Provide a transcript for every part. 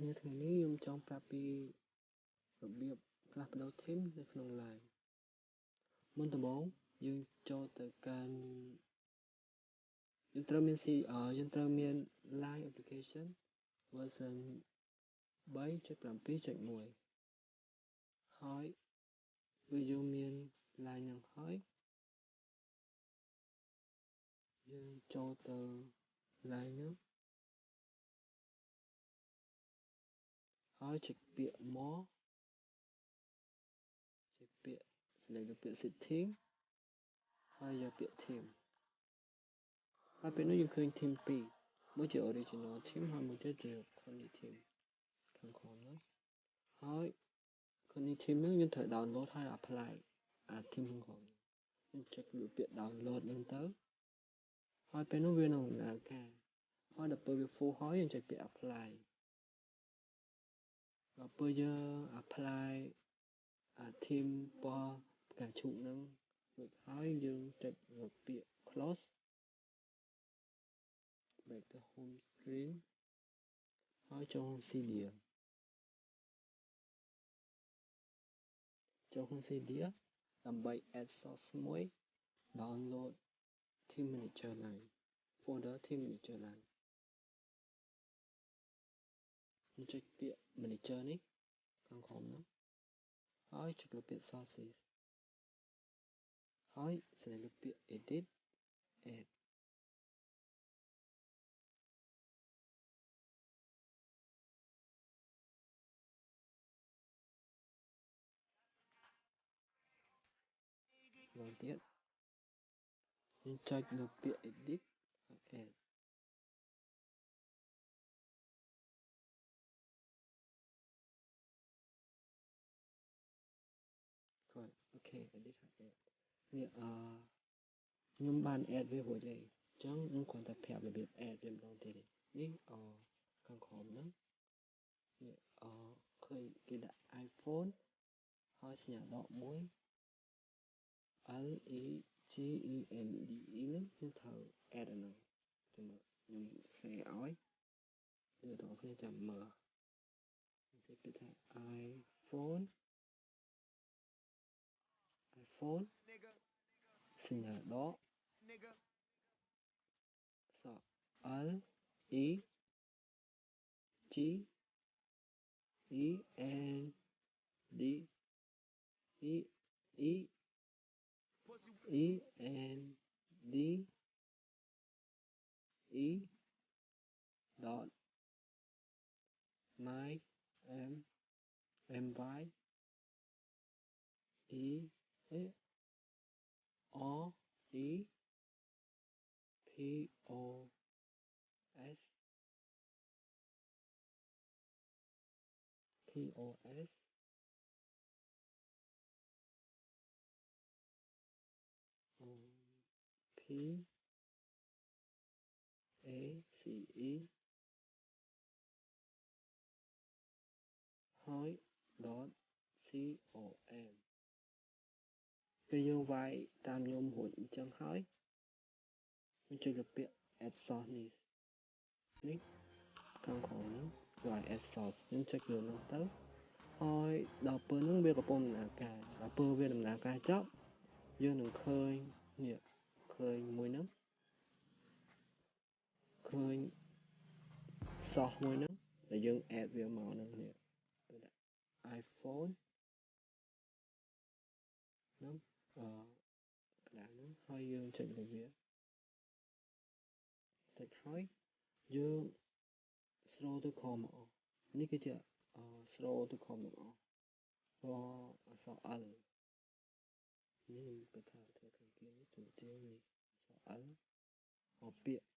Như thế này dùng trong Papiរបៀបផ្លាស់ប្ដូរ theme នៅក្នុង Line មុនដំបូងយើងចូលទៅកាន់យើងត្រូវមាន Line application version 3.7.1 ហើយវាយើងមាន Line នឹងហើយយើងចូលទៅ Line នោះហើយចុចពាក្យ More ចុចពាក្យ select លើពាក្យ Setting ហើយយកពាក្យ Theme ហើយពេលនោះយើងឃើញ theme ពីរមួយជា original theme ហើយមួយទៀតជា Conny theme ខាងក្រោមនោះហើយ Conny theme នោះយើងត្រូវ download ហើយ apply អា theme ខាងក្រោមយើងចុចលើពាក្យ download ហ្នឹងទៅហើយពេលនោះវានឹងដំណើរការហើយដល់ពេលវា full ហើយយើងចុចពាក្យ apply ដល់ពេលយើង apply អា theme ពណ៌ផ្កាឈូកហ្នឹងរួចហើយយើងចុចលើពាក្យ close back to home screen ហើយចូល Cydia ចូលក្នុង Cydia ដើម្បី add source មួយ download theme manager line folder theme manager line យើងចុចពាក្យ manager នេះខាងក្រោមនោះហើយចុចលើពាក្យ sources ហើយ select លើពាក្យ edit add ម្ដងទៀតយើងចុចលើពាក្យ edit ហើយ add គាត់ អូខេ edit ហើយ add នេះខ្ញុំបាន add វារួចហើយអញ្ចឹងខ្ញុំគ្រាន់តែប្រាប់របៀប add វាម្ដងទៀតទេនេះខាងក្រោមហ្នឹងនេះឃើញគេដាក់ iPhone ហើយសញ្ញាដកមួយ L E G E N D E ហ្នឹងខ្ញុំត្រូវ add អាហ្នឹងខ្ញុំ share ឲ្យអ្នកទាំងអស់គ្នាចាំមើលគេគិតថា iPhone សញ្ញាដកសក់ L E G E N D E E E N D E dot my M M Y E R E P O S P O S P A C E ហើយ dot C O M ពេលយើងវាយតាមខ្ញុំរួចអញ្ចឹងហើយយើងចុចលើពាក្យ add source នេះខាងក្រោមនេះវា add source យើងចុចលើហ្នឹងទៅហើយដល់ពេលហ្នឹងវាកំពុងដំណើរការដល់ពេលវាដំណើរការចប់យើងនឹងឃើញនេះឃើញមួយហ្នឹងឃើញ source មួយហ្នឹងដែលយើង add វាមកហ្នឹងនេះទៅដាក់ iPhone ហ្នឹងកណ្ដាលហ្នឹងហើយយើងចុចលើវាចុចហើយយើង scroll ទៅក្រោមមកអស់នេះគឺជា scroll ទៅក្រោមមកអស់អក្សរ L នេះខ្ញុំគិតថាធ្វើខាងkiaនេះចូលជាងនេះអក្សរ L មកពាក្យ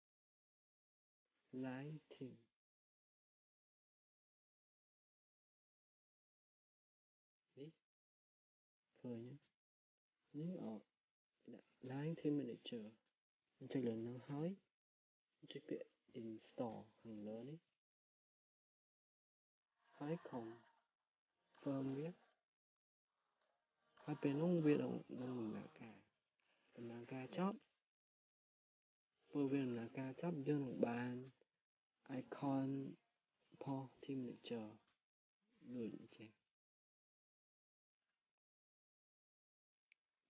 line theme នេះឃើញនេះដាក់ line theme manager ខ្ញុំចុចលើហ្នឹងហើយចុចពាក្យ install ខាងលើនេះហើយ confirm វាហើយពេលនោះវានឹងដំណើរការចប់ពេលវាដំណើរការចប់យើងនឹងបាន icon Paul team lecture lười trẻ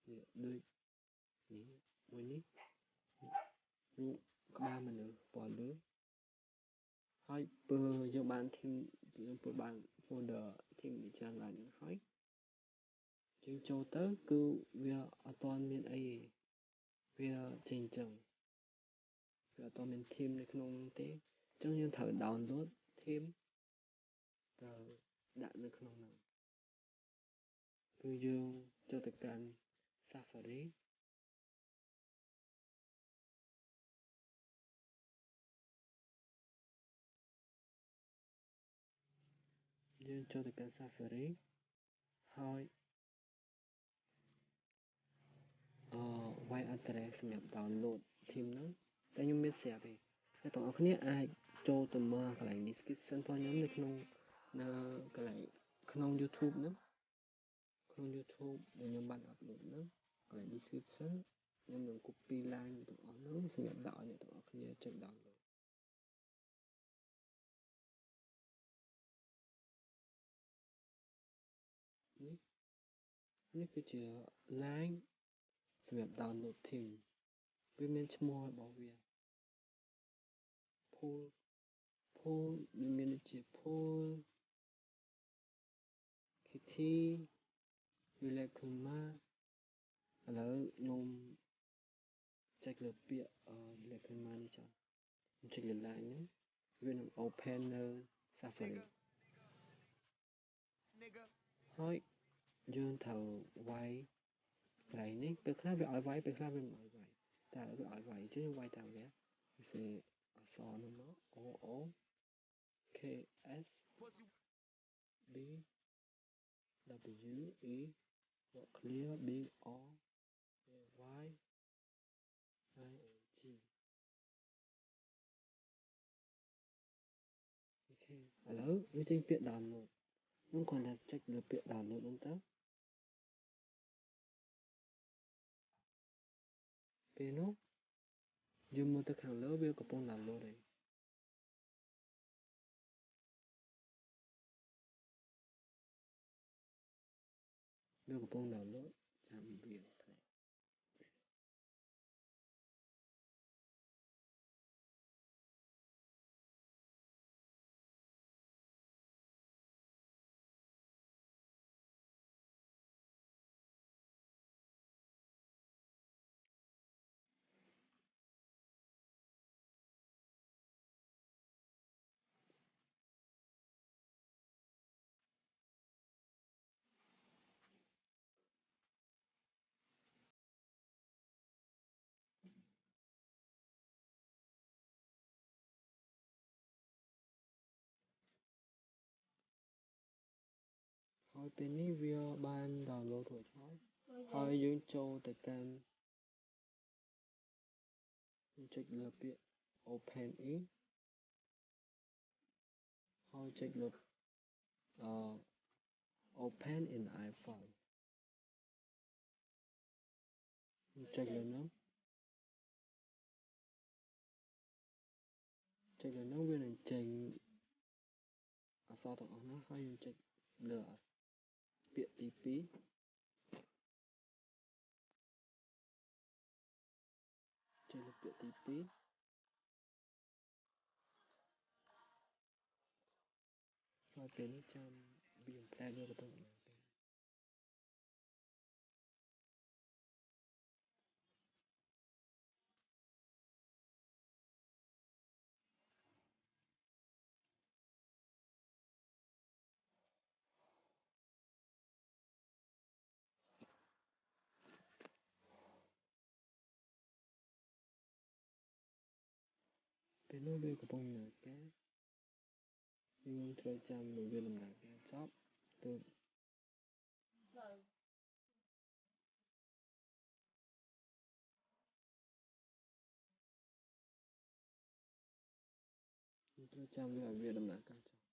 lười ní mới ní ru ba mình nữa bỏ lứa hai bờ giờ bạn team của bạn folder team lecture lại những hỏi chứng châu tớ cứ việc ở toàn miền ấy việc trình chừng việc toàn miền team này không thế chẳng như thở download thêm tờ đã được không nào cứ dương cho tất cả Safari dương cho tất cả Safari hỏi white address សម្រាប់ download theme ហ្នឹងតែខ្ញុំមានស្រាប់ទេតែបងប្អូនគ្នាអាចចូលទៅមើលកន្លែង description របស់ខ្ញុំនៅក្នុងកន្លែងក្នុង YouTube ហ្នឹងក្នុង YouTube ដែលខ្ញុំបាន upload ហ្នឹងកន្លែង description ខ្ញុំនឹង copy line ទាំងអស់ហ្នឹងសម្រាប់ដាក់ឲ្យអ្នកទាំងអស់គ្នាចុច download នេះគឺជា line សម្រាប់ download theme វាមានឈ្មោះរបស់វា pool វាមានដូចជា pool kitty relax kuma ឥឡូវខ្ញុំចុចលើពាក្យrelax kuma នេះចុះខ្ញុំចុចលើ line ហ្នឹងវានឹង open នៅ Safari ហើយយើងត្រូវវាយកន្លែងនេះពេលខ្លះវាឲ្យវាយពេលខ្លះវាមិនឲ្យវាយតែវាឲ្យវាយអញ្ចឹងយើងវាយតាមវាវាសេអក្សរនោះមក O O K S B W E clear B O Y I N G អូខេឥឡូវវាចេញពាក្យ download ខ្ញុំគ្រាន់តែចុចលើពាក្យ download ហ្នឹងទៅពេលនោះយើងមើលទៅខាងលើវាកំពុង download ហើយវាកំពុង download ចាំវាផ្លែហើយពេលនេះវាបាន download រួចហើយយើងចូលទៅកាន់ចុចលើពាក្យ open in ហើយចុចលើopen in iPhone ចុចលើហ្នឹងវានឹងចេញអក្សរទាំងអស់ហ្នឹងហើយយើងចុចលើពាក្យទី2ចុចលើពាក្យទី2ហើយពេលនេះចាំវាផ្លែវាកំពុងពេលនោះវាកំពុងដំណើរការយើងត្រូវចាំឲ្យវាដំណើរការចប់ទើបយើងត្រូវចាំវាឲ្យវាដំណើរការចប់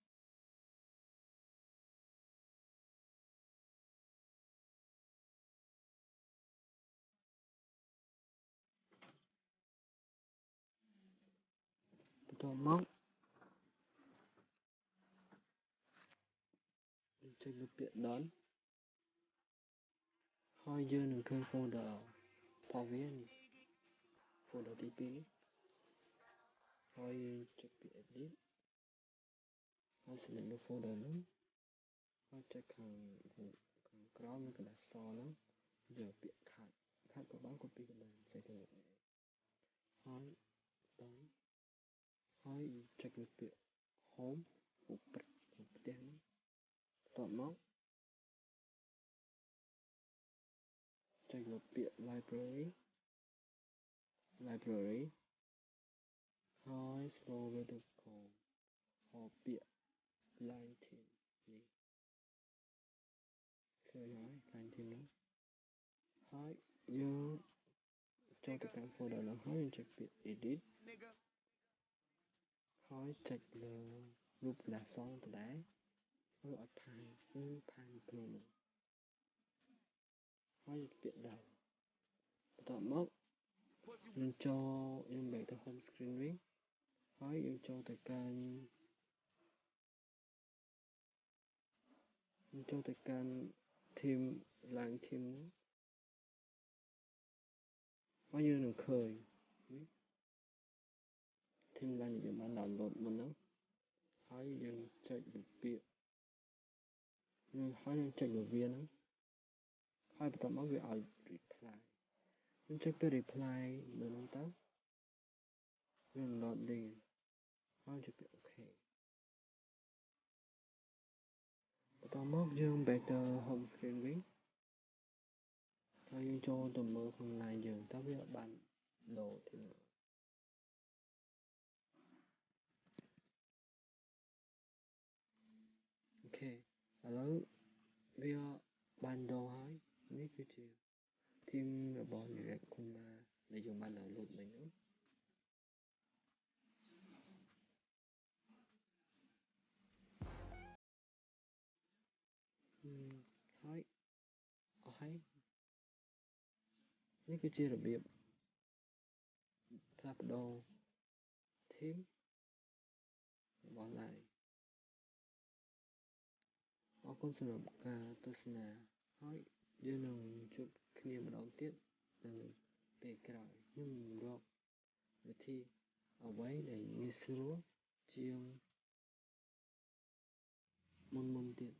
បន្ទាប់មក ចុចលើពាក្យ done ហើយយើងនឹងឃើញ folder របស់វានេះ folder ទី2នេះហើយយើងចុចពាក្យ edit ហើយ select នៅ folder ហ្នឹងហើយចុចខាងក្រោមនៅកណ្ដាលសហ្នឹងយកពាក្យ cut ក៏បាន copy ក៏បានសេទៅហើយ done ហើយចុចលើពាក្យ home រូបផ្ទះហ្នឹងបន្ទាប់មកចុចលើពាក្យ library ហើយ scroll វាទៅក្រោមហើយពាក្យ line team នេះឃើញហើយ line team ហ្នឹងហើយយើងចូលទៅកាន់ folder ហ្នឹងហើយយើងចុចពាក្យ edit ហើយចុចលើរូបកណ្ដាលសដដែលធ្វើឲ្យផាយក្នុងហ្នឹងហើយពាក្យ down បន្ទាប់មកយើងបែរទៅ home screen វិញហើយយើងចូលទៅកាន់ team line team ហ្នឹងហើយយើងនឹងឃើញនេះ team line ដែលយើងបាន download មុនហ្នឹងហើយយើងចុចលើពាក្យហើយយើងចុចលើវាហ្នឹងហើយបន្ទាប់មកវាឲ្យ reply យើងចុចពាក្យ reply លើហ្នឹងទៅវា loading ហើយចុចពាក្យ OK បន្ទាប់មកយើង back ទៅ home screen វិញហើយយើងចូលទៅមើលក្នុង line យើងតើវាបាន load ទេអូខេឥឡូវវាបានដូរហើយនេះគឺជា team របស់ React Kuma ដែលយើងបាន download មិញហ្នឹងហើយអស់ហើយនេះគឺជារបៀបផ្លាស់ប្ដូរ team របស់ Line អរគុណសម្រាប់ការទស្សនាហើយយើងនឹងជួបគ្នាម្ដងទៀតនៅពេលក្រោយខ្ញុំរកវិធីអ្វីដែលងាយស្រួលជាងមុនទៀត